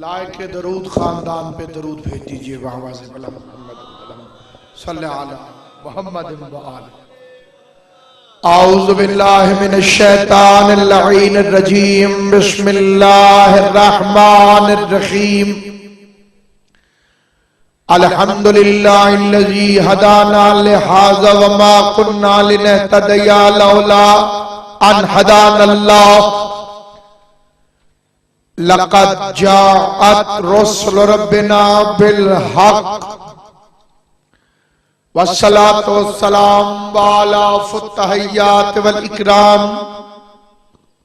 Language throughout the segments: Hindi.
लायक दरूद खानदान पे दरूद भेज दीजिए। वाह से बला मोहम्मद आऊज़ु बिल्लाहि मिनश शैतानिर लईनिर रजीम। बिस्मिल्लाहिर रहमानिर रहीम। अल्हम्दुलिल्लाहिल्लज़ी हदाना लिहाज़ा वमा कुन्ना लिनहतदिया लौला अन हदानल्लाह। लक़द जाअत रुसुल रब्बिना बिल हक़ वस्सलातु वस्सलाम अला फुत्तहियात वल इकराम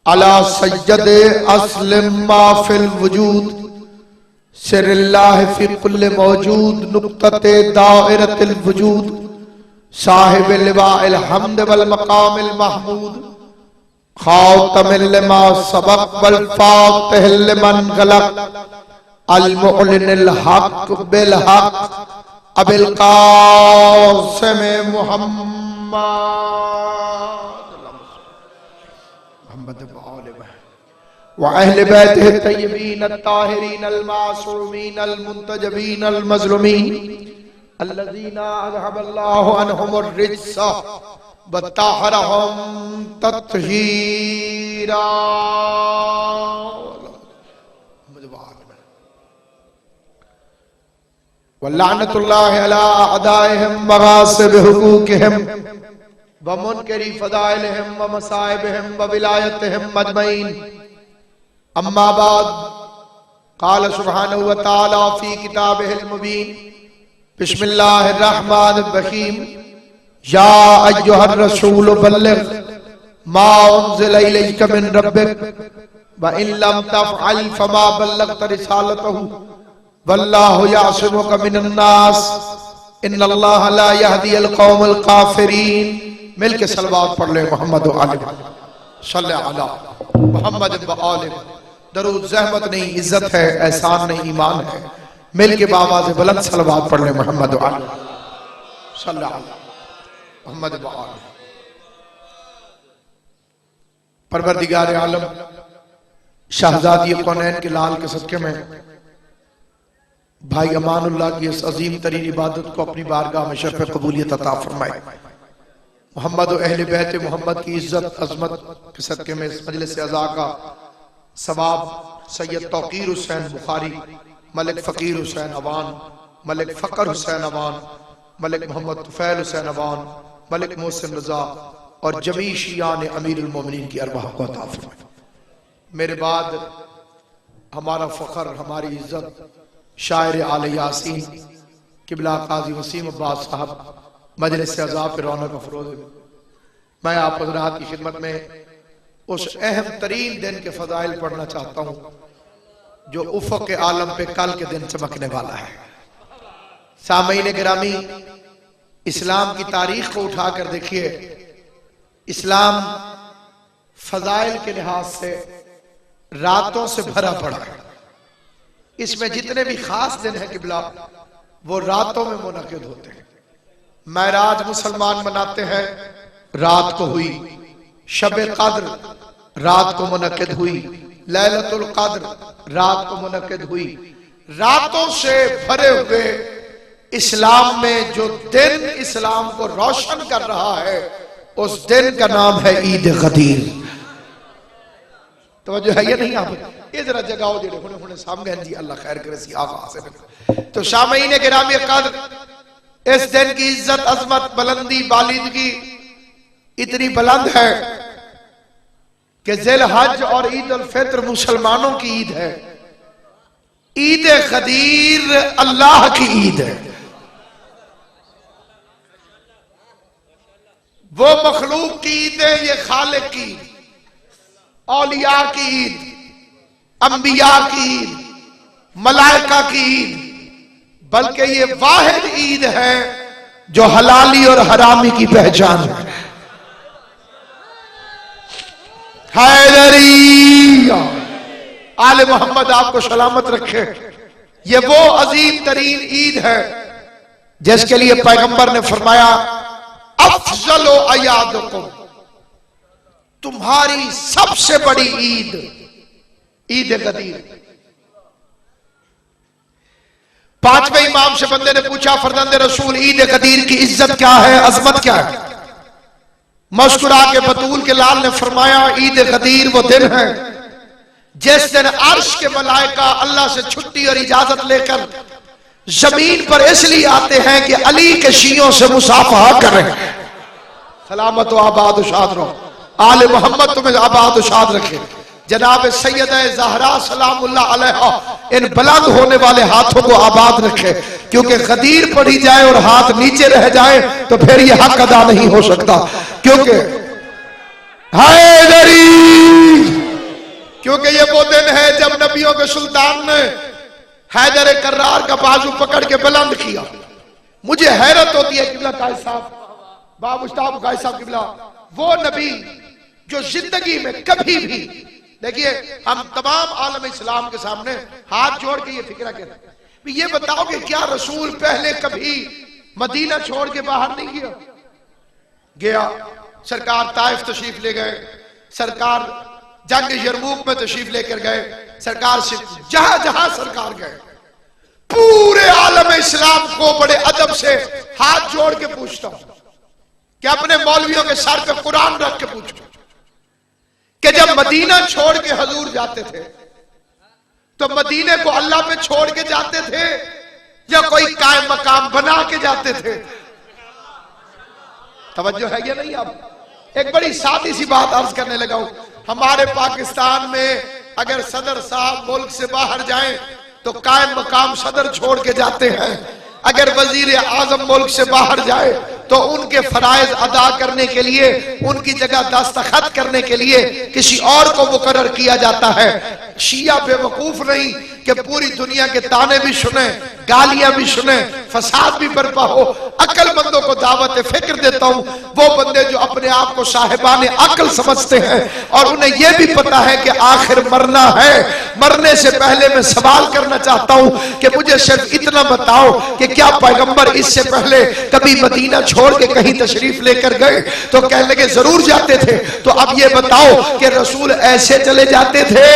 अला सय्यद अस्लिम मा फिल वजूद सिरिल्लाह फी कुल्li मौजूद नुक्तते दायरतिल वजूद साहिबिल लिवाइल हम्द वल मकामिल महमूद खातमिल लिमा सबक वल फातिहिल लिमन गलक अल मुअलिनिल हक़ बिल हक़ अबिल कासिम मुहम्मद व अहले बैतिहि तय्यबीन अत्ताहिरीन अल मासूमीन अल मुंतजबीन अल मज़लूमीन अल्लज़ीना अज़हबल्लाहु अन्हुमुर रिज्स व तहरहुम तत्हीरा। वल्लानतुल्लाहि अला अदाइहिम व गासिब हुकूकिहिम व मुनकरी फदाइलिहिम व मसाइबिहिम व विलायतिहिम अजमईन। अम्मा बाद क़ाल सुब्हानहु व तआला फी किताबिहिल मुबीन। बिस्मिल्लाहिर रहमानिर रहीम। या अय्युहर रसूल बल्लिग मा उन्ज़िला इलैका मिन रब्बिक व इन लम तफ़अल फमा बल्लगत रिसालतहु वल्लाहु यासिमुका मिनन नास इन्नल्लाहा ला यहदियल कौमल काफिरीन। मिलके सलवात पढ़ ले मोहम्मद व आले सल्लल्लाहु अला मोहम्मद व आले। दरूद ज़हमत नहीं, इज्जत है, एहसान नहीं, ईमान है। मिलके बाबा से बुलंद सलवात पढ़ ले मोहम्मद व आले सल्लल्लाहु अला मोहम्मद व आले। परवरदिगार आलम शहजादी कौनैन के लाल के सदके में भाई अमानुल्लाह की इस अजीम तरीन इबादत को अपनी बारगाह में शर्फ कबूलियत अता फरमाए। मोहम्मद और अहले बैत मोहम्मद की इज्जत अजमत के सदके में इस मजलिस अज़ा का सवाब सैयद तौकीर हुसैन बुखारी, मलिक फ़कीर हुसैन अवान, मलिक फ़कर हुसैन अवान, मलिक मोहम्मद तुफ़ैल हुसैन अवान, मलिक मोहसिन रज़ा और जमी शियान अमीरुल मोमिनीन की अरवाह को अता फरमाए। मेरे बाद हमारा फ़ख्र, हमारी इज्जत शायर आले यासीन किबला काजी वसीम अब्बास साहब मजलिस अज़ा पे रौनक अफरोज़। मैं आप हज़रात की खिदमत में उस अहम तरीन दिन के फ़ज़ाइल पढ़ना चाहता हूँ जो उफ़क़ के आलम पे कल के दिन चमकने वाला है। सामईन गिरामी, इस्लाम की तारीख को उठा कर देखिए। इस्लाम फ़ज़ाइल के लिहाज से रातों से भरा पड़ा है। इसमें जितने भी खास दिन हैं किबला वो रातों में मुनक़िद होते हैं। महराज मुसलमान मनाते हैं, रात को हुई। शब क़द्र रात को मुनक़िद हुई। लैलतुल क़द्र रात को मुनक़िद हुई। रातों से भरे हुए इस्लाम में जो दिन इस्लाम को रोशन कर रहा है उस दिन का नाम है ईद ग़दीर। तो जो है ये नहीं, आप ये जरा जगाओ जेड़े हुने हुने सामने जी, अल्लाह खैर करे सी आगा से। तो शामीन गिरामी क़द्र, इस दिन की इज्जत, अजमत, बुलंदी, बालिदगी इतनी बुलंद है कि ज़िल हज और ईद उल फित्र मुसलमानों की ईद है। ईद ग़दीर अल्लाह की ईद है। वो मखलूक की ईद है, ये खालिक की, औलिया की ईद, अंबिया की ईद, मलाइका की ईद, बल्कि ये वाहिद ईद है जो हलाली और हरामी की पहचान है। हैदरी आले मोहम्मद आपको सलामत रखे। ये वो अजीम तरीन ईद है जिसके लिए पैगंबर ने फरमाया, अफजलो अयादुकुम, तुम्हारी सबसे बड़ी ईद ईद ग़दीर। पांचवें इमाम से बंदे ने पूछा, फरजंदे रसूल ईद गदीर की इज्जत क्या है, अजमत क्या है? मुस्कुरा के बतूल के लाल ने फरमाया, ईद गदीर वो दिन है जिस दिन अर्श के मलाइका अल्लाह से छुट्टी और इजाजत लेकर जमीन पर इसलिए आते हैं कि अली के शियों से मुसाफहा करें। सलामत व आबाद शाद रहो, आले मोहम्मद तुम्हें आबाद शाद रखे। जनाब सैयदा ज़हरा सलामुल्लाह अलैहा इन बुलंद होने वाले हाथों को आबाद रखे, क्योंकि गदीर पड़ी जाए और हाथ नीचे रह जाए तो फिर ये हक अदा नहीं हो सकता। क्योंकि हैदरी, क्योंकि ये वो दिन है जब नबियों के सुल्तान ने हैदर कर्रार का बाजू पकड़ के बुलंद किया। मुझे हैरत होती है किबला कायद साहब, बाबूस्ताब कायद साहब किबला, वो नबी जो जिंदगी में कभी भी, देखिए हम तमाम आलम इस्लाम के सामने हाथ जोड़ के ये फिक्र कहते हैं, ये बताओ कि क्या रसूल पहले कभी मदीना छोड़ के बाहर नहीं गया? गया। सरकार ताइफ तशरीफ ले गए, सरकार जंग यरमूक में तशरीफ लेकर गए, सरकार से जहां जहां सरकार गए, पूरे आलम इस्लाम को बड़े अदब से हाथ जोड़ के पूछता हूं कि अपने मौलवियों के सर पे कुरान रख के पूछो कि जब मदीना छोड़ के हजूर जाते थे तो मदीने को अल्लाह पे छोड़ के जाते थे या कोई कायम मकाम बना के जाते थे? तवज्जो है या नहीं? अब एक बड़ी सादी सी बात अर्ज करने लगा हूं। हमारे पाकिस्तान में अगर सदर साहब मुल्क से बाहर जाएं तो कायम मकाम सदर छोड़ के जाते हैं। अगर वजीर आजम मुल्क से बाहर जाए तो उनके फराइज अदा करने के लिए, उनकी जगह दस्तखत करने के लिए किसी और को मुकर्रर किया जाता है। शिया बेवकूफ नहीं कि पूरी दुनिया के ताने भी सुने, गालियां भी सुने, फसाद भी बर्पा हो। अक्लमंदों को दावत फिक्र देता हूं, वो बंदे जो अपने आप को साहिबाने अक्ल समझते हैं और उन्हें यह भी पता है कि आखिर मरना है। मरने से पहले मैं सवाल करना चाहता हूं कि मुझे सिर्फ इतना बताओ कि क्या पैगंबर इससे पहले कभी मदीना छोड़ के कहीं तशरीफ लेकर गए? तो कहने लगे जरूर जाते थे। तो अब ये बताओ कि रसूल ऐसे चले जाते थे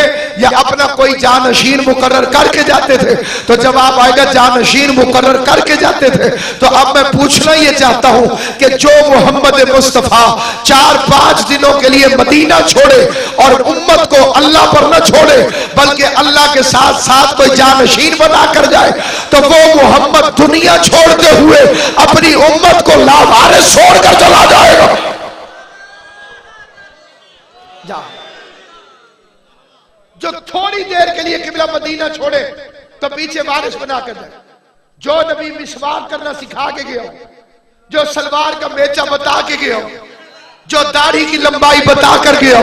या अपना कोई जानशीन मुकर्रर करके जाते थे? तो जवाब आएगा जानशीन मुकर्रर करके जाते थे। तो अब मैं पूछना ये चाहता हूं कि जो मोहम्मद मुस्तफा 4-5 दिनों के लिए मदीना छोड़े और उम्मत को अल्लाह पर न छोड़े बल्कि अल्लाह के साथ साथ कोई जानशीन बना कर जाए, तो वो मोहम्मद दुनिया छोड़ते हुए अपनी उम्मत को लावारिस छोड़कर चला जाएगा। जो थोड़ी देर के लिए किबला मदीना छोड़े तो पीछे वारिस बना कर जाए। जो नबी मिसवाक करना सिखा के गया, जो सलवार का मेचा बता के गया, जो दाढ़ी की लंबाई बता कर गया,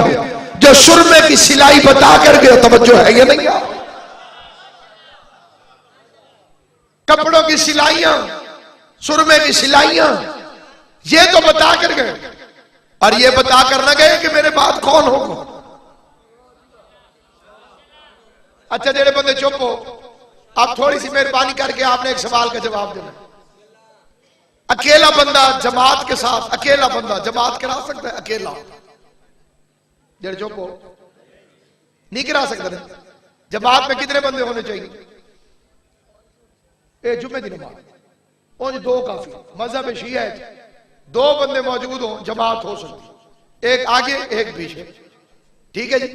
जो सुरमे की सिलाई बता कर गया, तवज्जो है या नहीं? कपड़ों की सिलाइयां, सुरमे की सिलाइयां, ये तो बता कर गए और ये बता कर न गए कि मेरे बाद कौन होगा। अच्छा जेड़े बंदे चुप हो, आप थोड़ी सी मेहरबानी करके आपने एक सवाल का जवाब देना। अकेला बंदा जमात के साथ, अकेला बंदा जमात करा सकता है? अकेला जेड़े चुप हो नहीं करा सकते। जमात में कितने बंदे होने चाहिए? जुम्मे की नमाज उन्ज 2 काफी। मजहब शिया है 2 बंदे मौजूद हो जमात हो सकती, एक आगे एक पीछे, ठीक है जी।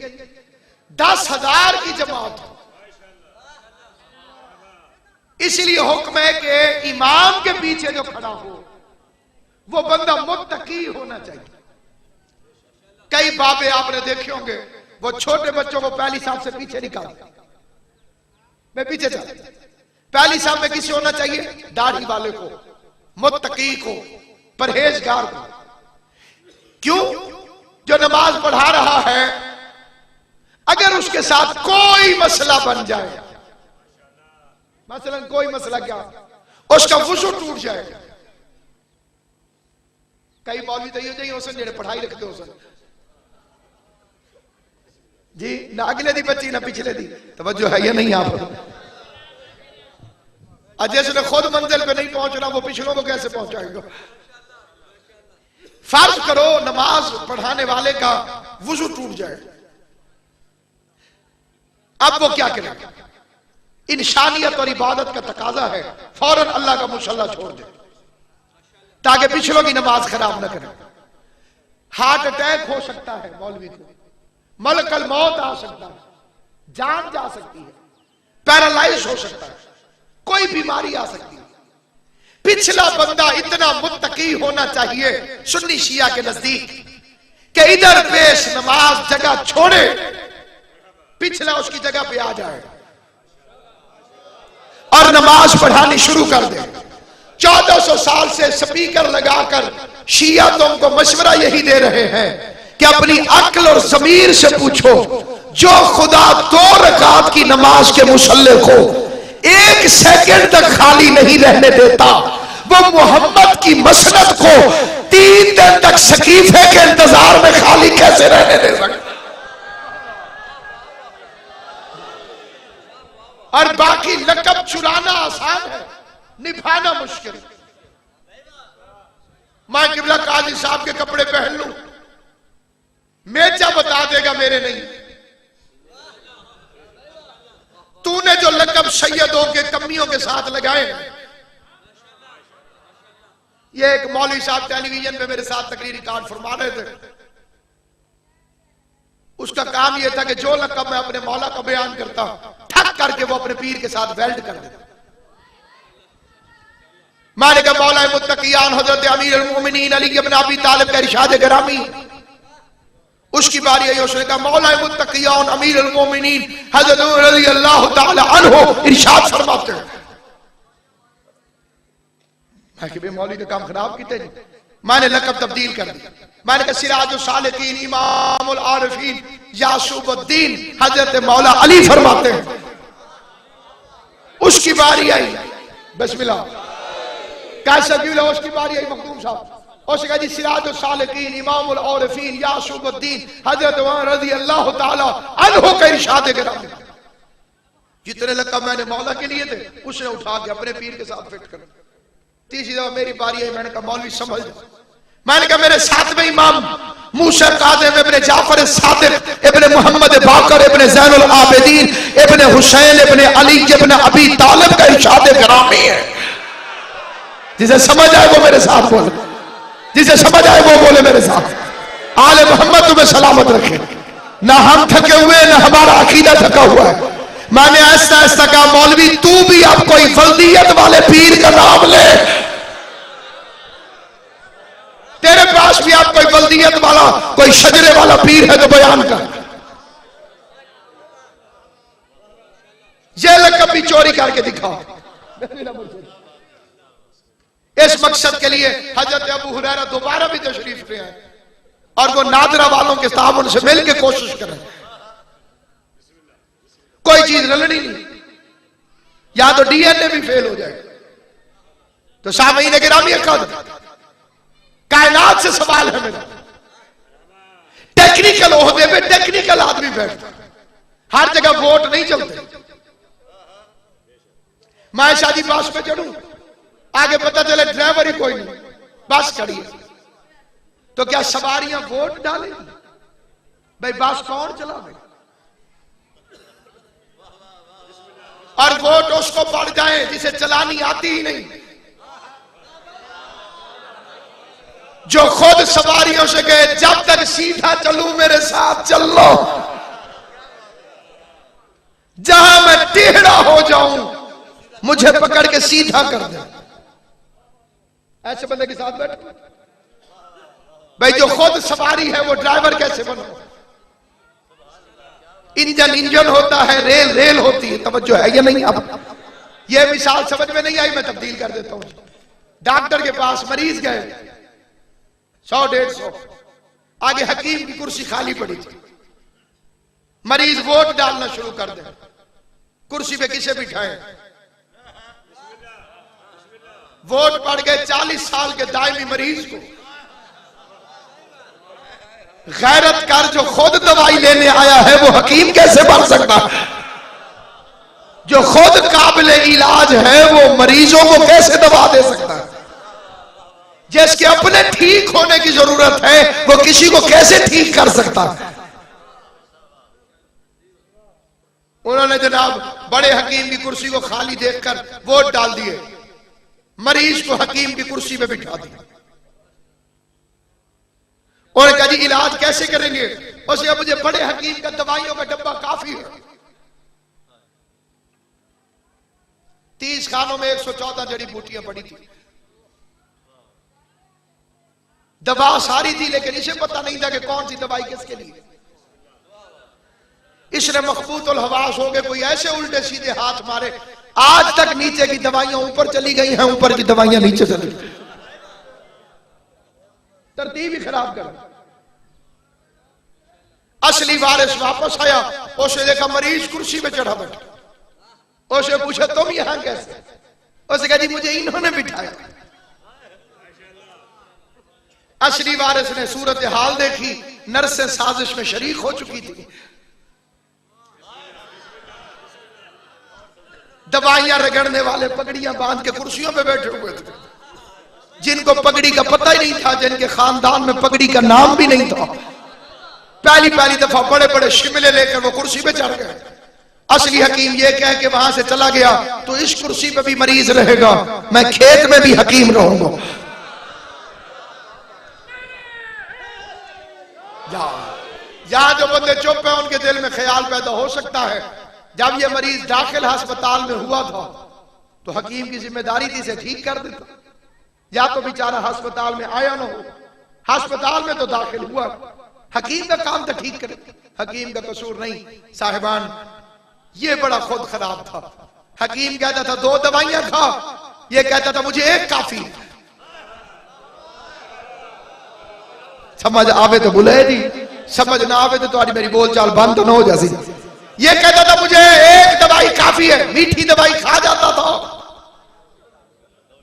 10,000 की जमात हो, इसलिए हुक्म है कि इमाम के पीछे जो खड़ा हो वो बंदा मुत्तकी होना चाहिए। कई बाबे आपने देखे होंगे वो छोटे बच्चों को पहली साहब से पीछे निकालते, मैं पीछे चल। पहली साहब में किसे होना चाहिए? दाढ़ी वाले को, मुत्तकी को, परहेजगार को। क्यों? जो नमाज पढ़ा रहा है अगर उसके साथ कोई मसला बन जाए, मसलन कोई मसला क्या, उसका वुज़ू टूट जाए। कई मौलवी तो ये होसन जेड़े पढ़ाई रखते हो सन जी, ना अगले दी बच्ची ना पिछले दी। तवज्जो है या नहीं? आप जिसने खुद मंजिल पे नहीं पहुंचना वो पिछलों को कैसे पहुंचाएगा? फर्ज करो नमाज पढ़ाने वाले का वुज़ू टूट जाए, अब वो क्या करेगा? इंसानियत और इबादत का तकाजा है, फौरन अल्लाह का मुसल्ला छोड़ दे ताकि पिछलों की नमाज खराब न करे। हार्ट अटैक हो सकता है मौलवी को, मलकल मौत आ सकता है, जान जा सकती है, पैरालाइज हो सकता है, कोई बीमारी आ सकती है। पिछला बंदा इतना मुत्तकी होना चाहिए सुन्नी शिया के नजदीक कि इधर पेश नमाज जगह छोड़े, पिछला उसकी जगह पे आ जाए और नमाज पढ़ानी शुरू कर दे। 1400 साल से स्पीकर लगाकर शिया तुमको मशवरा यही दे रहे हैं कि अपनी अक्ल और ज़मीर से पूछो, जो खुदा 2 रकात की नमाज के मुसल्ले को 1 सेकंड तक खाली नहीं रहने देता, वो मोहम्मद की मसनद को 3 दिन तक सकीफे के इंतजार में खाली कैसे रहने दे सकता? और बाकी लकब चुराना आसान है, निभाना मुश्किल। मैं किबला काजी साहब के कपड़े पहन लूं, मेजा बता देगा मेरे नहीं। तूने जो लकब सैयदों के कमियों के साथ लगाए, ये एक मौलवी साहब टेलीविजन पे मेरे साथ तकरीर रिकॉर्ड फरमा रहे थे। उसका काम यह था कि जो लकब मैं अपने मौला का बयान करता ठक करके वो अपने पीर के साथ वेल्ड कर देता। मैंने कहा मौला मुत्तकियान हजरत अमीर अल मोमिनीन अली इब्न अबी तालिब का इरशाद ग्रामी। उसकी बारी आई, उसने कहा मौला मुत्तकियान अमीर अल मोमिनीन हजरत रज़ी अल्लाह तआला अन्हु इरशाद फरमाते हैं। मैं कि मौलवी का काम खराब किते जी। मैंने लकब तब्दील कर दिया। मैंने कहा सिराजुल सालिकीन इमामुल आरिफीन यासूबुद्दीन हजरत मौला अली फरमाते हैं। उसकी बारी आई, बिस्मिल्लाह कैसा क्यों लो, उसकी बारी आई मखदूम साहब, उसने कहा जी सिराजुल सालिकीन इमामुल आरिफीन यासूबुद्दीन हजरत रज़ी अल्लाह तआला अन्हु का इरशाद ग्रामी। जितने लकब मैंने मौला के लिए थे उसने उठा के अपने पीर के साथ फिट कर। तीसरी दफा मेरी बारी आई, मैंने कहा मौलवी समझ जाओ। मैंने कहा मेरे 7वें इमाम मूसा काज़िम इब्ने जाफर सादिक इब्ने मोहम्मद बाकर इब्ने ज़ैनुल आबिदीन इब्ने हुसैन इब्ने अली इब्ने अबी तालिब का इरशाद ग्रामी है। जिसे समझ आए वो मेरे साथ बोले, जिसे समझ आए वो बोले मेरे साथ। आले मोहम्मद तुम्हें सलामत रखे। ना हम थके हुए ना हमारा अकीदा थका हुआ है। मैंने ऐसा ऐसा कहा मौलवी तू भी अब कोई फर्दियत वाले पीर का नाम ले, तेरे पास भी आप कोई बल्दियत वाला कोई शजरे वाला पीर है तो बयान कर। ये लकब भी चोरी करके दिखाओ। इस मकसद के लिए हजरत अबू हुरैरा दोबारा भी तशरीफ ले आए और वो नादरा वालों के ताउन से मिलकर कोशिश करें। कोई चीज रलनी नहीं, या तो डीएनए भी फेल हो जाए। तो सामईन गिरामी कायनात से सवाल है मेरा। टेक्निकल ओहदे पे टेक्निकल आदमी बैठता, हर जगह वोट नहीं चलते। मैं शादी बस पे चढ़ू, आगे पता चले ड्राइवर ही कोई नहीं, बस खड़ी है, तो क्या सवारियां वोट डालेंगी? भाई बस कौन चला भाई? और वोट उसको पड़ जाए जिसे चलानी आती ही नहीं, जो खुद सवारियों से गए जब तक सीधा चलूं मेरे साथ चल लो, जहां मैं टेढ़ा हो जाऊं मुझे पकड़ के सीधा कर दे। ऐसे बंदे के साथ बैठ भाई, जो खुद सवारी है वो ड्राइवर कैसे बनो? इंजन इंजन होता है, रेल रेल होती है। तवज्जो है या नहीं? अब ये मिसाल समझ में नहीं आई, मैं तब्दील कर देता हूं। डॉक्टर के पास मरीज गए, 100-150 आगे हकीम की कुर्सी खाली पड़ी थी। मरीज वोट डालना शुरू कर दे, कुर्सी पे किसे बिठाए? वोट पड़ गए 40 साल के दायमी मरीज को। गैरत कर, जो खुद दवाई लेने आया है वो हकीम कैसे बन सकता? जो खुद काबिल इलाज है वो मरीजों को कैसे दवा दे सकता है? जिसके अपने ठीक होने की जरूरत है वो किसी को कैसे ठीक कर सकता है? उन्होंने जनाब बड़े हकीम की कुर्सी को खाली देखकर वोट डाल दिए, मरीज को हकीम की कुर्सी पे बिठा दिया। उन्होंने कहा जी इलाज कैसे करेंगे? उसे मुझे बड़े हकीम का दवाइयों का डब्बा काफी है। 30 खानों में 114 जड़ी बूटियां पड़ी थी, दवा सारी थी, लेकिन इसे पता नहीं था कि कौन सी दवाई किसके लिए। इसने मखबूतुल हवास हो गए, कोई ऐसे उल्टे सीधे हाथ मारे, आज तक नीचे की दवाइयां ऊपर चली गई हैं, ऊपर की दवाइयां नीचे चली गई, तरतीब ही खराब कर। असली वारिस वापस आया, उसे देखा मरीज कुर्सी पे चढ़ा बैठा। उसे पूछा तुम यहां कैसे? उसे कहा जी मुझे इन्होंने बिठाया। असली वारिस ने सूरत हाल देखी, नर्सें साजिश में शरीक हो चुकी थी, दवाइयां रगड़ने वाले पगड़ियां बांध के कुर्सियों पे बैठे हुए थे, जिनको पगड़ी का पता ही नहीं था, जिनके खानदान में पगड़ी का नाम भी नहीं था, पहली दफा बड़े बड़े शिमले लेकर वो कुर्सी पे चढ़ गए। असली हकीम ये कह के वहां से चला गया, तो इस कुर्सी पे भी मरीज रहेगा, मैं खेत में भी हकीम रहूंगा। जहां जो बंदे चुप है उनके दिल में ख्याल पैदा हो सकता है, जब ये मरीज दाखिल अस्पताल में हुआ था तो हकीम की जिम्मेदारी थी इसे ठीक कर देता, या तो बेचारा अस्पताल में आया ना हो, अस्पताल में तो दाखिल हुआ, हकीम का काम तो ठीक करे, हकीम का कसूर नहीं। साहिबान ये बड़ा खुद खराब था। हकीम कहता था 2 दवाइयां खा, ये कहता था मुझे 1 काफी। समझ आवे तो बुलाए जी, समझ ना आवे तो तुम्हारी मेरी बोलचाल बंद तो ना हो जाती। ये कहता था मुझे 1 दवाई काफी है, मीठी दवाई खा जाता था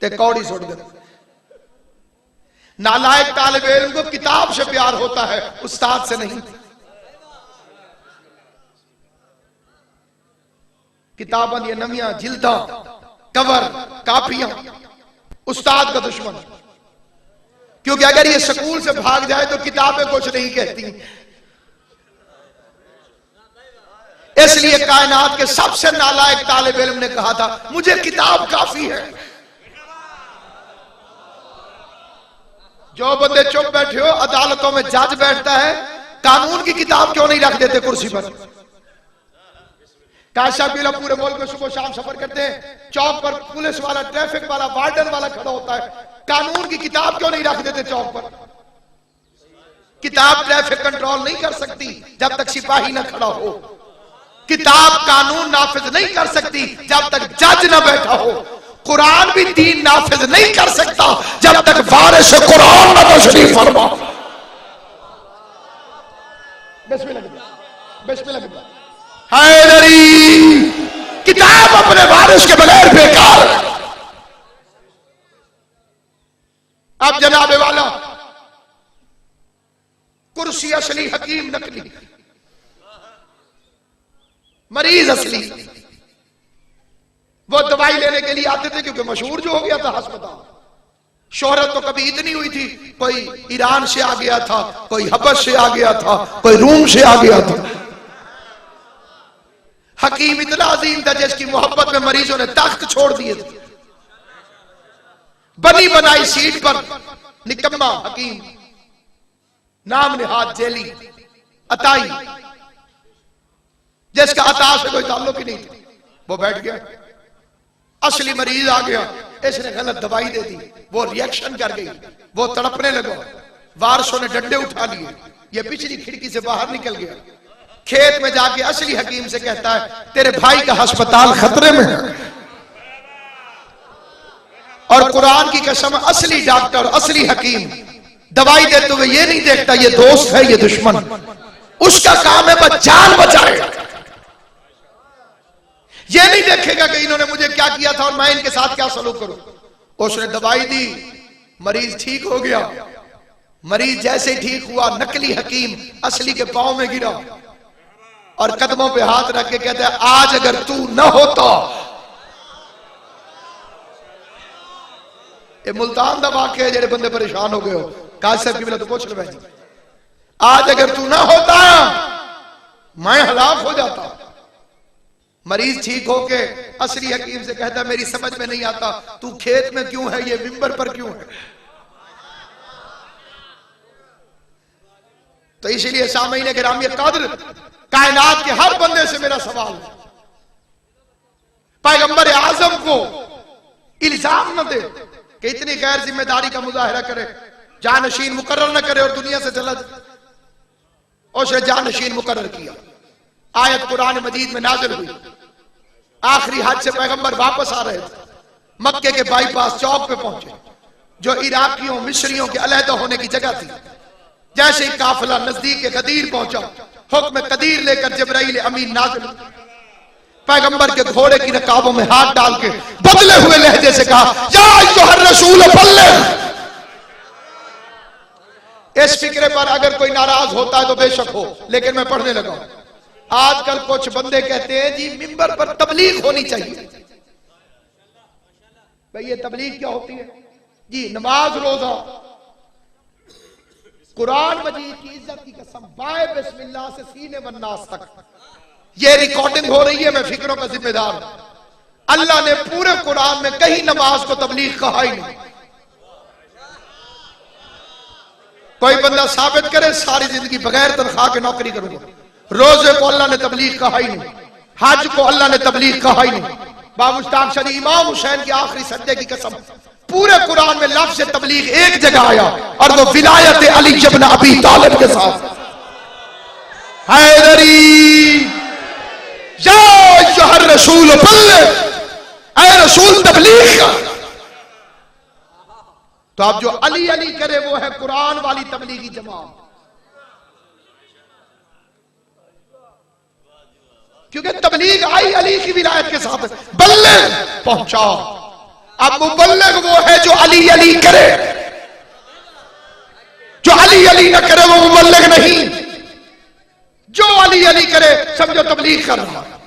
ते कौड़ी छोड़ दे। नालायक तालिब इल्म को किताब से प्यार होता है, उस्ताद से नहीं। किताबन ये नमियां जिल्दा कवर कापियां उस्ताद का दुश्मन, क्योंकि अगर ये स्कूल से भाग जाए तो किताबें कुछ नहीं कहती। इसलिए कायनात के सबसे नालायक तालिब इल्म ने कहा था मुझे किताब काफी है। जो बंदे चुप बैठे हो, अदालतों में जज बैठता है, कानून की किताब क्यों नहीं रख देते कुर्सी पर? काशा बिला पूरे मुल्क में सुबह शाम सफर करते हैं, चौक पर पुलिस वाला, ट्रैफिक वाला, वार्डन वाला खड़ा होता है, कानून की किताब क्यों नहीं रख देते चौक पर? किताब ट्रैफिक कंट्रोल नहीं कर सकती जब तक सिपाही ना खड़ा हो, किताब कानून नाफिज नहीं कर सकती जब तक जज ना बैठा हो, कुरान भी दीन नाफिज नहीं कर सकता जब तक वारिस कुरान ना तशरीफ फरमा। बिस्मिल्लाह हैदरी, किताब अपने वारिस के बगैर बेकार है। अब जनाबे वाला कुर्सी असली, हकीम नकली, मरीज असली। वो दवाई लेने के लिए आते थे क्योंकि मशहूर जो हो गया था अस्पताल। शोहरत तो कभी इतनी हुई थी, कोई ईरान से आ गया था, कोई हबश से आ गया था, कोई रूम से आ गया था। हकीम इतना अजीम था जिसकी मोहब्बत में मरीजों ने तख्त छोड़ दिए थे। बनी बनाई सीट पर निकम्मा हकीम, नाम निहाद जेली, अताई, जिसका अता से कोई ताल्लुक ही नहीं था, वो बैठ गया। असली मरीज आ गया, इसने गलत दवाई दे दी, वो रिएक्शन कर गई, वो तड़पने लगा, वारसों ने डंडे उठा लिए, ये पिछली खिड़की से बाहर निकल गया। खेत में जाके असली हकीम से कहता है तेरे भाई का अस्पताल खतरे में है। और कुरान की कसम, असली डॉक्टर, असली हकीम दवाई देते हुए ये नहीं देखता ये दोस्त है ये दुश्मन, उसका काम है बस जान बचाए। ये नहीं देखेगा कि इन्होंने मुझे क्या किया था और मैं इनके साथ क्या सलूक करूं। उसने दवाई दी, मरीज ठीक हो गया। मरीज जैसे ही ठीक हुआ, नकली हकीम असली के पांव में गिरा और कदमों पे हाथ रख के कहता है आज अगर तू न होता। ये मुल्तान का वाकया है, जेड़े बंदे परेशान हो गए हो, काजी साहब की मिला तो पूछ लो भाई, आज अगर तू ना होता मैं हलाक हो जाता। मरीज ठीक होके असली हकीम से कहता मेरी समझ में नहीं आता, तू खेत में क्यों है, ये मिंबर पर क्यों है। तो इसीलिए सामईन गिरामी कद्र, कायनात के हर बंदे से मेरा सवाल है, पैगंबर आजम को इल्जाम न दे कि इतनी गैर जिम्मेदारी का मुजाहरा करे, जानशीन मुकर्रर न करे और दुनिया से चला जाए। उसने जानशीन मुकर्रर किया। आयत कुरान मजीद में नाज़िल हुई, आखिरी हज से पैगंबर वापस आ रहे थे, मक्के के बाईपास चौक पे पहुंचे जो इराकियों मिस्रियों के अलहदा होने की जगह थी। जैसे ही काफिला नजदीक के गदीर पहुंचा, हुक्म कदीर लेकर जिब्राइल अमीन नाज़िल, पैगंबर के घोड़े की रकाबों में हाथ डाल के बदले हुए लहजे से कहा, या अय्युहर रसूल बल्लिग। इस फिक्रे पर अगर कोई नाराज होता है तो बेशक हो, लेकिन मैं पढ़ने लगा। आजकल कुछ बंदे कहते हैं जी मिंबर पर तबलीग होनी चाहिए। भाई ये तबलीग क्या होती है जी? नमाज, रोजा, कुरान मजीद की इज्जत की कसम, बाय बिस्मिल्लाह से सीने वन्नास तक ये रिकॉर्डिंग हो रही है, मैं फिक्रों का जिम्मेदार हूं। अल्लाह ने पूरे कुरान में कहीं नमाज को तबलीग कहा ही नहीं। कोई बंदा साबित करे सारी जिंदगी बगैर तनख्वाह के नौकरी करूंगा। रोजे को अल्लाह ने तबलीग कहा ही नहीं, हज को अल्लाह ने तबलीग कहा ही नहीं। बामुश्ताक शरी इमाम हुसैन के आखिरी सज्जे की कसम, पूरे कुरान में लफ्ज़ तबलीग एक जगह आया और वो विलायत अली इब्न अबी तालिब के साथ। हैदरी या अय्युहर रसूल बल्लिग, ऐ रसूल तबलीग का। तो अब जो अली अली करे वो है कुरान वाली तबलीगी जमात, क्योंकि तबलीग आई अली की विलायत के साथ। बल्लिग पहुंचा। अब मुबल्लिग वो है जो अली अली करे, जो अली अली न करे वो मुबल्लिग नहीं। जो अली अली करे समझो तबलीग कर रहा है।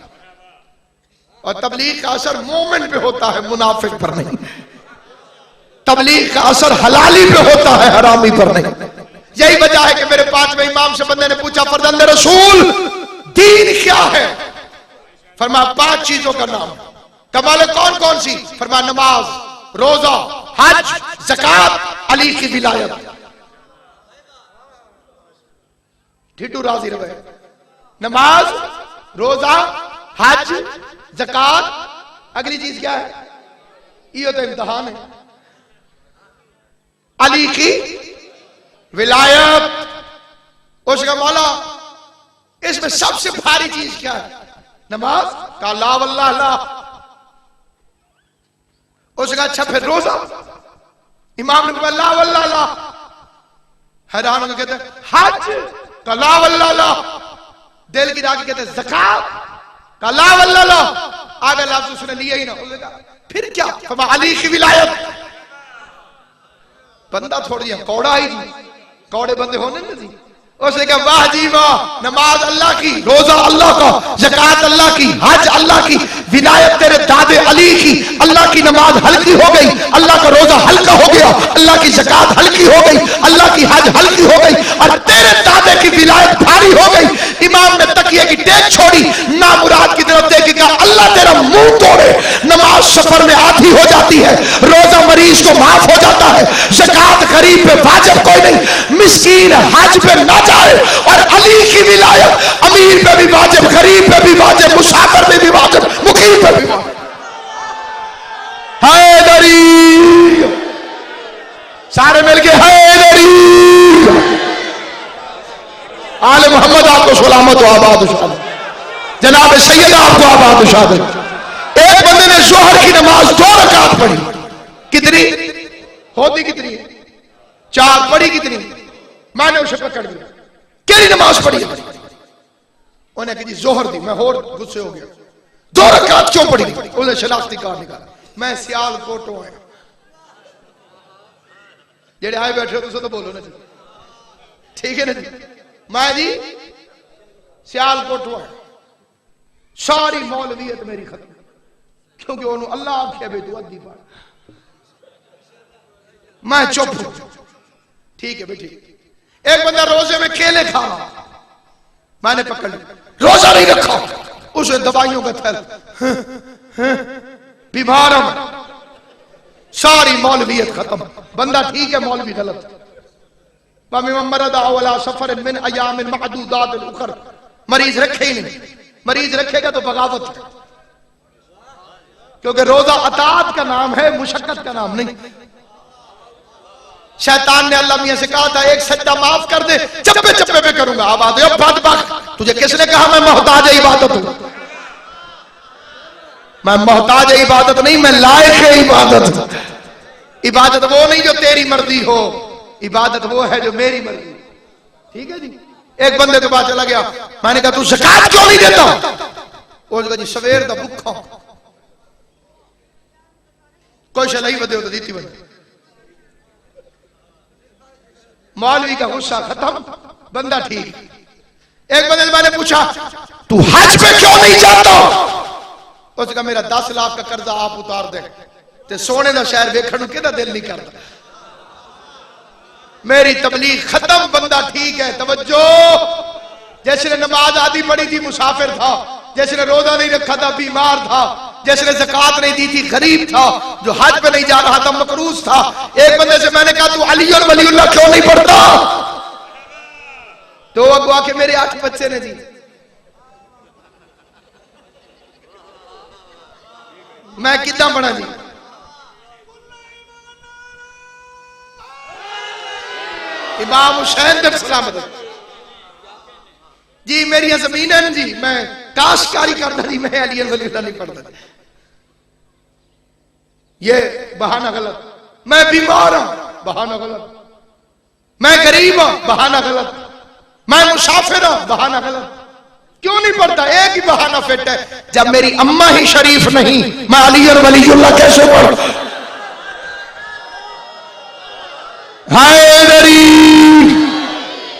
और तबलीग का असर मोमिन पे होता है, मुनाफिक पर नहीं। तबलीग का असर हलाली पे होता है, हरामी पर नहीं। यही वजह है कि मेरे पांचवें इमाम से बंदे ने पूछा, फरजंदे रसूल दीन क्या है? फरमाया 5 चीजों का नाम। कमाले कौन कौन सी? फरमाया नमाज, रोजा, हज, ज़कात, अली की विलायत। ठिठू राजी रहे। नमाज, रोजा, हज, ज़कात, अगली चीज क्या है? ये तो इम्तिहान है। अली की विलायत। उसका मौला इसमें सबसे भारी चीज क्या है? नमाज का ला वल्लाह ला। उसका अच्छा फिर रोजा, इमाम ने ला वल्लाह ला। हैरान होकर कहते हज का ला वल्लाह ला। दिल की रागी कहते ज़कात का ला वल्लाह ला। आगे लफ्ज़ उसने लिया ही ना। फिर क्या? अली की विलायत। बंदा थोड़ी है कौड़ा ही जी, कौड़े बंदे होने ना जी। उसने कहा वाह जी वाह, नमाज अल्लाह की, रोजा अल्लाह का, ज़कात अल्लाह की, हज अल्लाह की, विलायत तेरे दादे अली की। अल्लाह की नमाज हल्की हो गई, अल्लाह का रोजा हल्का हो गया, अल्लाह की ज़कात हल्की हो गई, अल्लाह की हज हल्की हो गई, और तेरे दादे की विलायत भारी हो गई। इमाम ने तकिए की टेक छोड़ी, नामुराद की तरफ देख के कहा अल्लाह तेरा मुंह तोड़े। नमाज सफर में आधी हो जाती है, रोजा मरीज को माफ हो जाता है, ज़कात गरीब पे वाजिब कोई नहीं, मिस्कीन हज पे ना जाए, और अली की विलायत अमीर पे भी वाजिब, गरीब पे भी वाजिब, मुसाफिर पे भी वाजिब, मुकीम पे भी वाजिब। हैदरी सारे मिलके हैदरी। आले मोहम्मद आपको सलामत हो, आबाद शाद। जनाब सैयद आपको आबाद शाद। एक बंदे ने जोहर की नमाज 2 रकात पढ़ी। कितनी होती? कितनी? 4 पढ़ी। कितनी? मैंने उसे पकड़ लिया, केड़ी नमाज पढ़ी? उन्हें कही जोहर दी। मैं होर गुस्से हो गया, 2 रकात क्यों पढ़ी? उन्हें शनाख्ती कार्ड निकाला। मैं सियालकोटों आया। जेड़े आए बैठे हो तो बोलो ना जी, ठीक है ना जी। मैं जी सियालकोटों आया। सारी मौलवियत मेरी खत्म, क्योंकि उन्होंने अल्लाह आख्या बे तू अद्धी पढ़। मैं चुप हूं। ठीक है बेटी। एक बंदा रोजे में केले खा रहा, मैंने पकड़ लिया, रोजा नहीं रखा। उसे दवाइयों का थैल, बीमार हूं, सारी मौलवियत खत्म, बंदा ठीक है मौलवी गलत। मरीज रखे ही नहीं, मरीज रखेगा तो बगावत है, क्योंकि रोजा अतात का नाम है, मुशक्कत का नाम नहीं। शैतान ने अल्लाह मियां से कहा था एक सज्जा माफ कर दे, चप्पे चप्पे पे करूंगा। आबाद तुझे किसने कहा मैं मोहताज इबादत हूं? मैं मोहताज इबादत नहीं, मैं लायक है इबादत। इबादत वो नहीं जो तेरी मर्जी हो, इबादत वो है जो मेरी मर्जी। ठीक है जी। एक बंदे के पास चला गया, मैंने कहा तू ज़कात क्यों नहीं देता? उसने कहा जी सवेर दा भुखा, कोई शलाई बदे तो दीती बंदे। मौलवी का गुस्सा खत्म, बंदा ठीक। एक बंदे मैंने पूछा तू हज पे क्यों नहीं जाता? उसने कहा मेरा 10 लाख का कर्जा आप उतार दे ते सोने का शहर वेखण के दिल नहीं करता। मेरी तबलीग खत्म, बंदा ठीक है। तवज्जो, जिसने नमाज आधी पढ़ी थी मुसाफिर था, जिसने रोजा नहीं रखा था बीमार था, जिसने ज़कात नहीं दी थी गरीब था, जो हज पे नहीं जा रहा था मकरूज था। एक बंदे से मैंने कहा तू अली और वलीउल्लाह क्यों नहीं पढ़ता? तो अगवा के मेरे 8 बच्चे ने जी, मैं कितना पढ़ा जी? इमाम हुसैन दे सलामत जी, मेरी जमीन है जी, मैं काश्तकारी करता जी, मैं अली वलीउल्लाह नहीं पढ़ता। ये बहाना गलत। मैं बीमार हूं, बहाना गलत। मैं गरीब हूं, बहाना गलत। मैं मुसाफिर हूं, बहाना गलत। क्यों नहीं पढ़ता? एक ही बहाना फिट है, जब मेरी अम्मा ही शरीफ नहीं, मैं अली और वलीउल्लाह कैसे पढ़ता?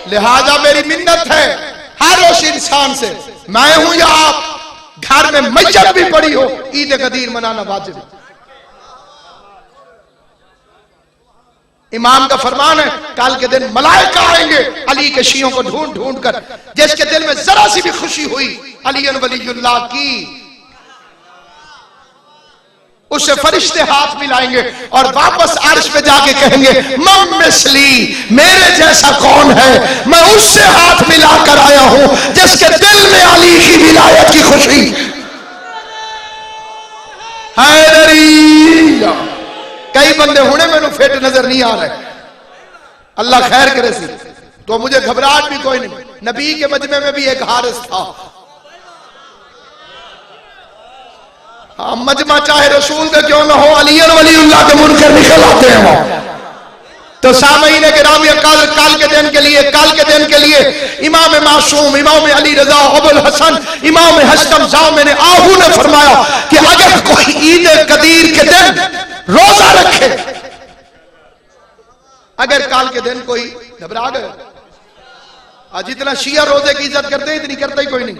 लिहाजा मेरी मिन्नत है हर उस इंसान से, मैं हूं या आप, घर में मैयत भी पड़ी हो, ईद गदीर मनाना वाजिब है। इमाम का फरमान है कल के दिन मलाइका आएंगे अली के शियों को ढूंढ ढूंढ कर, जिसके दिल में जरा सी भी खुशी हुई अली वलीउल्लाह की, उससे फरिश्ते हाथ मिलाएंगे और वापस अर्श पे जाके कहेंगे मम मिसली, मेरे जैसा कौन है? मैं उससे हाथ मिलाकर आया हूं जिसके दिल में अली की विलायत की खुशी। हैदरी, कई बंदे हुणे मैनू फिट नजर नहीं आ रहे, अल्लाह खैर करे सी, तो मुझे घबराहट भी कोई नहीं। नबी के मजमे में भी एक हारिस था, मजमा चाहे रसूल का क्यों ना हो, अली और वलीउल्लाह के मुनकर निकल आते हैं वो। तो सामईन गिरामी, काल के दिन के लिए, काल के दिन के लिए इमाम मासूम, इमाम अली रजा, अबुल हसन, इमाम हश्तम जामिन आहू ने फरमाया कि अगर कोई ईद कदीर के दिन रोजा रखे, अगर काल के दिन कोई घबरा गए, आज इतना शिया रोजे की इज्जत करते, इतनी करता ही कोई नहीं।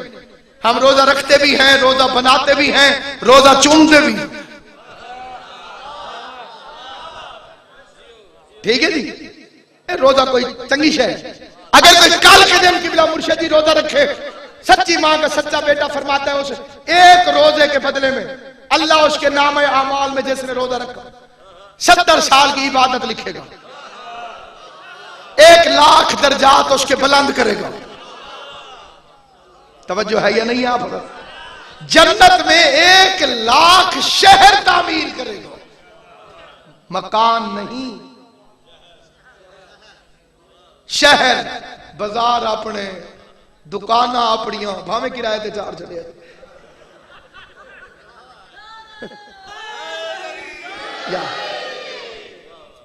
हम रोजा रखते भी हैं, रोजा बनाते भी हैं, रोजा चूमते भी। ठीक है जी, रोजा कोई चंगी शय। अगर कोई काल के दिन किबला मुर्शिदी रोजा रखे, सच्ची मां का सच्चा बेटा फरमाता है उस एक रोजे के बदले में अल्लाह उसके नाम आमाल में जिसने रोजा रखा 70 साल की इबादत लिखेगा, 1 लाख दर्जात उसके बुलंद करेगा। तवज्जो है या नहीं? आप जन्नत में 1 लाख शहर तामीर करेगा, मकान नहीं, शहर, बाजार अपने, दुकाना अपनिया, भावे किराए ते 4 चले।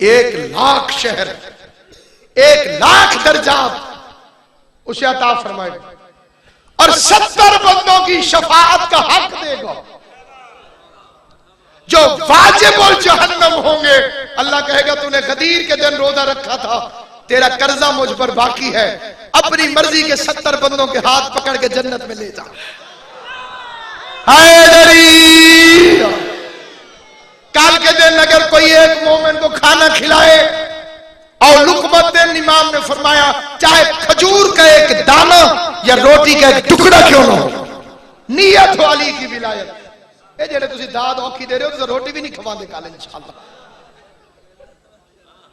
1 लाख शहर, 1 लाख दर्जात उसे अता फरमाए और 70 बंदों की शफाअत का हक देगा जो वाजिबुल जहन्नम होंगे। अल्लाह कहेगा तूने गदीर के दिन रोजा रखा था, तेरा कर्जा मुझ पर बाकी है, अपनी मर्जी के 70 बंदों के हाथ पकड़ के जन्नत में ले जा। हैदरी, काल के दिन अगर कोई एक मोमिन को खाना खिलाए और लुकमत दिन, इमाम ने फरमाया चाहे खजूर का एक दाना या रोटी का एक टुकड़ा क्यों ना हो, नीयत हो अली की विलायत। ये जेड़े तुसी दाद औखी दे रहे हो तो रोटी भी नहीं खवांदे कल इंशाअल्लाह।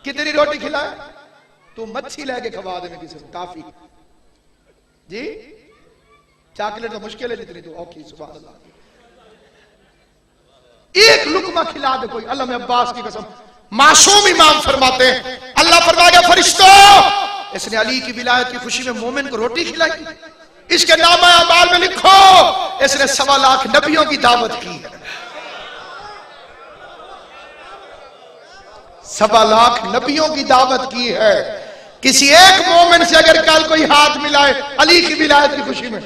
कितनी रोटी खिलाए? तू मच्छी लेके खवा दे किसी को, काफी जी। चॉकलेट तो मुश्किल है जितनी तू औखी, सुभान अल्लाह। एक लुकमा खिला दे कोई। अल्लाह में अब्बास की कसम, मासूम इमाम फरमाते हैं, अल्लाह फरमाएगा फरिश्तों, इसने अली की विलायत की खुशी में मोमिन को रोटी खिलाई, इसके नामा अमाल में लिखो इसने 1.25 लाख नबियों की दावत की है। 1.25 लाख नबियों की दावत की है। किसी एक मोमिन से अगर कल कोई हाथ मिलाए अली की विलायत की खुशी में,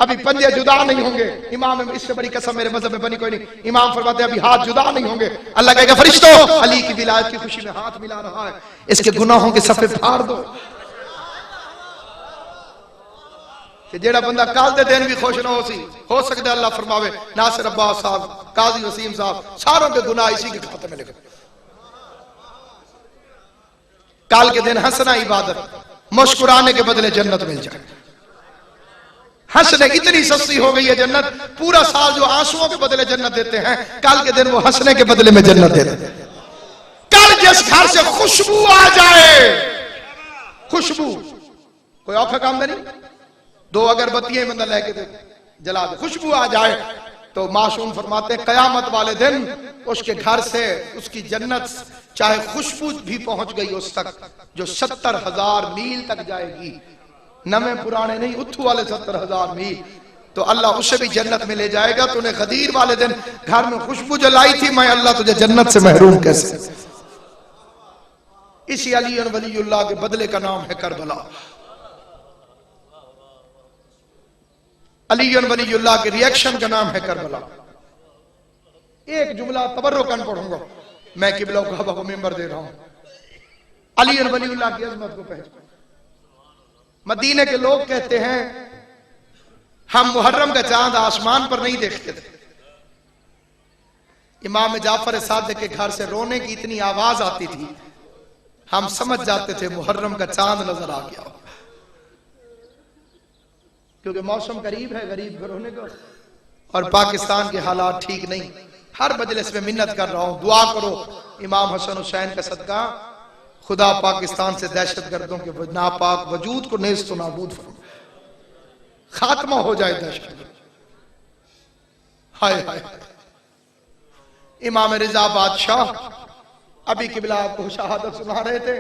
अभी पंजे जुदा नहीं होंगे। इमाम, इससे बड़ी कसम मेरे मजहब में बनी कोई नहीं। इमाम फरमाते हैं अभी हाथ जुदा नहीं होंगे। अल्लाह कहेगा फरिश्तों, अली की विलायत की खुशी में हाथ मिला रहा है, इसके गुनाहों के सफे फाड़ दो। कि जेड़ा बंदा कल दे दिन भी खुश ना हो सकता है अल्लाह फरमावे नासिर अब्बास साहब, काजी वसीम साहब, सारों के गुनाह इसी के खाते में लिखे। कल के दिन हंसना इबादत, मुस्कुराने के बदले जन्नत मिल जाए। हंसने इतनी सस्ती हो गई है जन्नत, पूरा साल जो आंसुओं के बदले जन्नत देते हैं, कल के दिन वो हंसने के बदले में जन्नत देते हैं। कल जिस घर से खुशबू आ जाए, खुशबू कोई औखा काम नहीं, 2 अगरबत्तियां बंदा लेके दे जला दे, खुशबू आ जाए तो मासूम फरमाते हैं कयामत वाले दिन उसके घर से उसकी जन्नत चाहे खुशबू भी पहुंच गई उस तक, जो 70,000 मील तक जाएगी, नवे पुराने नहीं, उथू वाले 70,000 मील, तो अल्लाह उसे भी जन्नत में ले जाएगा। तूने गदीर वाले दिन घर में खुशबू जलाई थी, मैं अल्लाह तुझे जन्नत से महरूम कैसे। इसी अली वलीउल्लाह के बदले का नाम है करबला। अली वलीउल्लाह के रिएक्शन का नाम है करबला। एक जुमला तबर्रुकन पढ़ूंगा, मैं किबला काबा को मेंबर दे रहा हूं। अली वलीउल्लाह की अजमत को पहचान। मदीने के लोग कहते हैं हम मुहर्रम का चांद आसमान पर नहीं देखते थे। इमाम जाफर सादिक के घर से रोने की इतनी आवाज आती थी, हम समझ जाते थे मुहर्रम का चांद नजर आ गया, क्योंकि मौसम करीब है गरीब के रोने का, और पाकिस्तान के हालात ठीक नहीं। हर मजलिस में मिन्नत कर रहा हूं, दुआ करो इमाम हसन हुसैन का सदका, खुदा पाकिस्तान से दहशतगर्दों के नापाक वजूद को नेस्त नाबूद फरमाए, खात्मा हो जाए दहशत। हाय हाय। इमाम रिजा बादशाह अभी किबला आपको शहादत सुना रहे थे,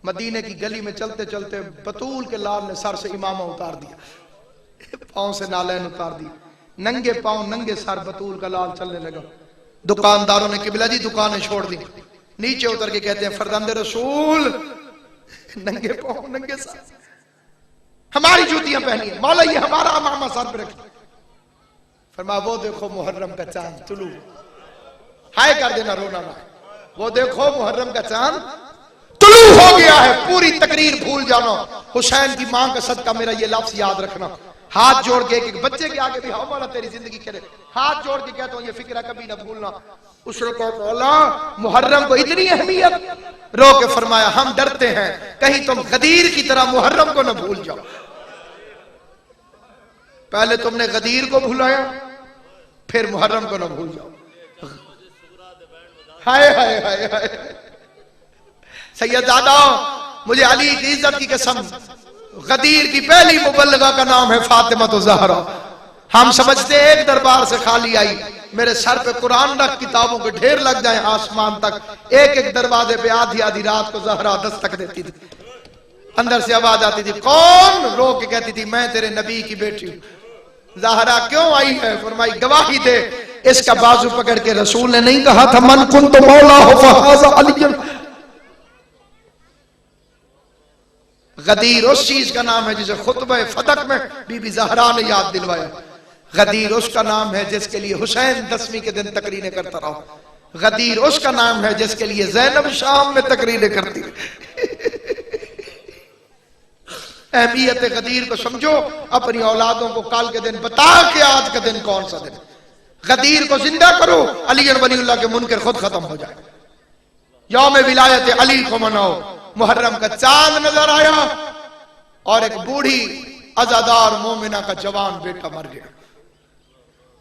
मदीने की गली में चलते चलते बतूल के लाल ने सर से इमामा उतार दिया, पांव से नालैन उतार दी, नंगे पांव नंगे सर बतूल का लाल चलने लगा। दुकानदारों ने किबला जी दुकानें छोड़ दी, नीचे उतर के कहते हैं फरजंदे रसूल, नंगे पांव नंगे सर, हमारी जूतियां पहनी है, मौला ये हमारा इमामा सर पे रखे। फरमा वो देखो मुहर्रम का चांद तुलू, हाय कर देना रोना ना, वो देखो मुहर्रम का चांद तुलू हो गया है। पूरी तकरीर भूल जाना, हुसैन की मां का सदका मेरा ये लफ्ज याद रखना। हाथ जोड़ के एक बच्चे के आगे भी हां मौला तेरी जिंदगी करे, हाथ जोड़ के कहता हूं ये फिक्र कभी ना भूलना। उसने कहा मौला मुहर्रम को इतनी अहमियत, रो के फरमाया हम डरते हैं कहीं तुम गदीर की तरह मुहर्रम को ना भूल जाओ। पहले तुमने गदीर को भुलाया, फिर मुहर्रम को ना भूल जाओ। हाय हाय हाय हाय। सैयदादा मुझे अली की इज्जत की कसम, गदीर की पहली मुबल्लिगा का नाम है फातिमा तो ज़हरा। हम समझते एक दरबार से खाली आई, मेरे सर पे कुरान रख किताबों के ढेर लग जाए आसमान तक, एक एक दरवाजे पे आधी आधी रात को ज़हरा दस्तक देती थी, अंदर से आवाज आती थी कौन, रो के कहती थी मैं तेरे नबी की बेटी हूं। ज़हरा क्यों आई है, फरमाई गवाही दे। इसका बाजू पकड़ के रसूल ने नहीं कहा था मन कुन तो मौला हो फहाज़ा अली। गदीर उस चीज का नाम है जिसे खुतबे फतक में बीबी ज़हरा ने याद दिलवाया। गदीर उसका नाम है जिसके लिए हुसैन 10वीं के दिन तकरीरें करता रहा। गदीर उसका नाम है जिसके लिए ज़ैनब शाम में तकरीरें करती। अहमियत गदीर को समझो, अपनी औलादों को कल के दिन बता के आज का दिन कौन सा दिन, गदीर को जिंदा करो, अली वलीउल्लाह के मुनकर खुद खत्म हो जाए। यौम विलायत अली को मनाओ। मुहर्रम का चांद नजर आया और एक बूढ़ी अज़ादार मोमिना का जवान बेटा मर गया।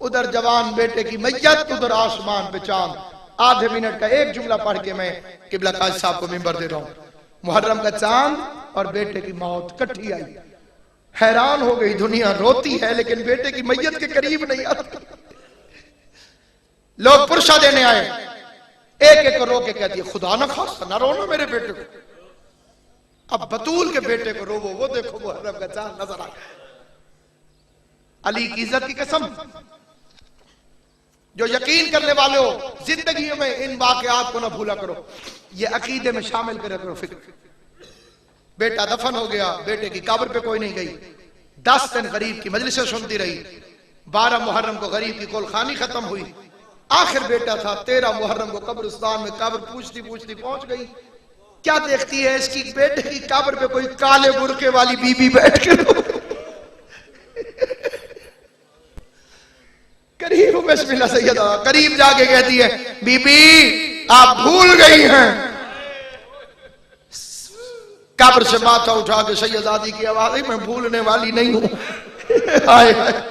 उधर जवान बेटे की मैयत, उधर आसमान पे चांद। आधे मिनट का एक जुमला पढ़ के मैं किबला काजी साहब को मिंबर दे रहा हूं। मुहर्रम का चांद और बेटे की मौत इकट्ठी आई। हैरान हो गई दुनिया, रोती है लेकिन बेटे की मैयत के करीब नहीं आती। लोग पुरशा देने आए, एक एक को रो के कहती है खुदा ना खास्ता ना रोना मेरे बेटे को। अब बतूल के बेटे को रोवो, वो देखो मुहर्रम का चांद नजर आ गया। अली की इज्जत की कसम, जो यकीन करने वाले हो जिंदगी में इन वाकयात को ना भूला करो, ये अकीदे में शामिल करे करो फिक्र। बेटा दफन हो गया, बेटे की कब्र पे कोई नहीं गई। 10 दिन गरीब की मजलिसें सुनती रही। 12 मुहर्रम को गरीब की कुलखानी खत्म हुई। आखिर बेटा था, 13 मुहर्रम को कब्रिस्तान में कब्र पूछती पूछती पहुंच गई। क्या देखती है, इसकी बेटे की कब्र पे कोई काले बुरके वाली बीबी बैठ के करीब बिस्मिल्लाह सैयदा करीब जाके कहती है, बीबी आप भूल गई हैं। कब्र से माथा उठा के सैयदादी की आवाज आई, मैं भूलने वाली नहीं हूं। हाय हाय,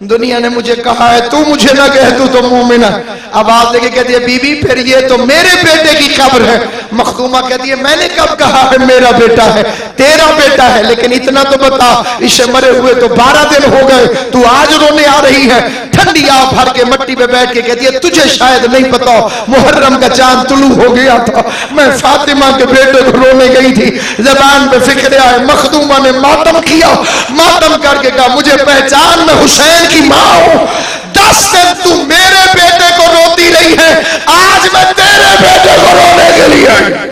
दुनिया ने मुझे कहा है तू मुझे ना कह, तू तो मोमिन है। आवाज लेके कहती है, बीबी फिर ये तो मेरे बेटे की कब्र है। मखदूमा कहती है, मैंने कब कहा है मेरा बेटा है, तेरा बेटा है। लेकिन इतना तो बता, इसे मरे हुए तो 12 दिन हो गए, तू आज रोने आ रही है। ठंडी आग भर के मट्टी पे बैठ के कहती है, तुझे शायद नहीं पता मुहर्रम का चांद तुलू हो गया था, मैं फातिमा के बेटे को रोने गई थी। जबान पे फिक्र आए, मखदूमा ने मातम किया, मातम करके कहा, मुझे पहचान, मैं हुसैन की मां हूं। 10 दिन तू मेरे बेटे को रोती रही है, आज मैं तेरे बेटे को रोने के लिए आई।